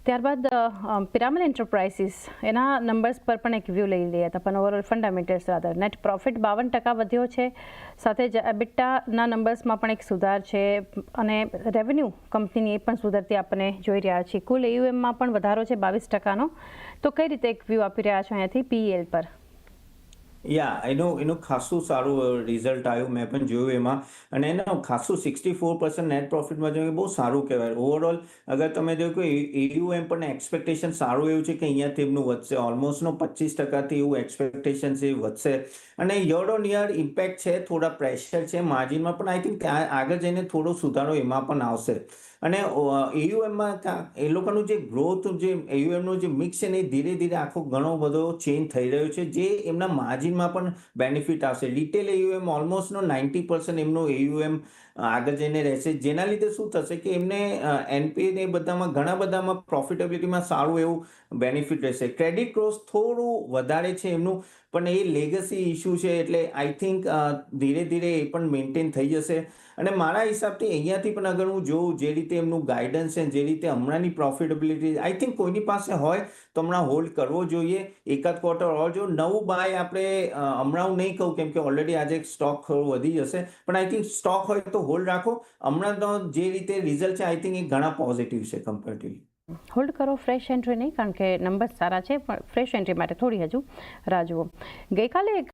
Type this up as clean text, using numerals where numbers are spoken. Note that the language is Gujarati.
ત્યારબાદ પિરામલ એન્ટરપ્રાઇઝિસ એના નંબર્સ પર પણ એક વ્યૂ લઈ લઈએ તો પણ overall fundamentals rather net profit 52% વધ્યો છે, સાથે જ એબિટાના નંબર્સમાં પણ એક સુધાર છે અને રેવન્યુ કંપનીની એ પણ સુધરતી આપણને જોઈ રહ્યા છીએ. કુલ એયુએમમાં પણ વધારો છે 22%નો. તો કઈ રીતે એક વ્યૂ આપી રહ્યા છો અહીંયાથી પીએલ પર? એનું ખાસું સારું રિઝલ્ટ આવ્યું, મેં પણ જોયું એમાં. અને એનું ખાસું 64% નેટ પ્રોફિટમાં જોયું, બહુ સારું કહેવાય. ઓવરઓલ અગર તમે જો કે એયુએમ પણ એક્સપેક્ટેશન સારું એવું છે કે અહીંયાથી એમનું વધશે, ઓલમોસ્ટનો 25%થી એવું એક્સપેક્ટેશન છે વધશે. અને યર ઓન યર ઇમ્પેક્ટ છે, થોડા પ્રેશર છે માર્જિનમાં, પણ આઈ થિંક આગળ જઈને થોડો સુધારો એમાં પણ આવશે. અને એયુએમમાં એ લોકોનું જે ગ્રોથ, જે એયુએમનું જે મિક્સ છે ને, એ ધીરે ધીરે આખો ઘણો બધો ચેન્જ થઈ રહ્યો છે, જે એમના માર્જિનમાં પણ બેનિફિટ આવશે. રિટેલ એયુએમ ઓલમોસ્ટનો 90% એમનું એયુએમ આગળ જઈને રહેશે, જેના લીધે શું થશે કે એમને એનપીએ ને બધામાં ઘણા બધામાં પ્રોફિટેબિલિટીમાં સારું એવું બેનિફિટ રહેશે. ક્રેડિટ ગ્રોથ થોડું વધારે છે એમનું, પણ એ લેગસી ઇશ્યુ છે, એટલે આઈ થિંક ધીરે ધીરે એ પણ મેન્ટેન થઈ જશે. અને મારા હિસાબથી અહીંયાથી પણ અગર હું જોઉં જે રીતે એમનું ગાઈડન્સ છે, જે રીતે હમણાંની પ્રોફિટેબિલિટી, આઈ થિંક કોઈની પાસે હોય તો હમણાં હોલ્ડ કરવો જોઈએ, એકાદ ક્વાર્ટર ઓર જો. નવું બાય આપણે હમણાં હું નહીં કહું, કેમ કે ઓલરેડી આજે સ્ટોક થોડો વધી જશે, પણ આઈ થિંક સ્ટોક હોય તો હોલ્ડ રાખો. હમણાંનો જે રીતે રિઝલ્ટ છે, આઈ થિંક એ ઘણા પોઝિટિવ છે કમ્પેરેટિવલી. હોલ્ડ કરો, ફ્રેશ એન્ટ્રી નહીં, કારણ કે નંબર સારા છે, પણ ફ્રેશ એન્ટ્રી માટે થોડી હજુ રાહ જુઓ. ગઈકાલે એક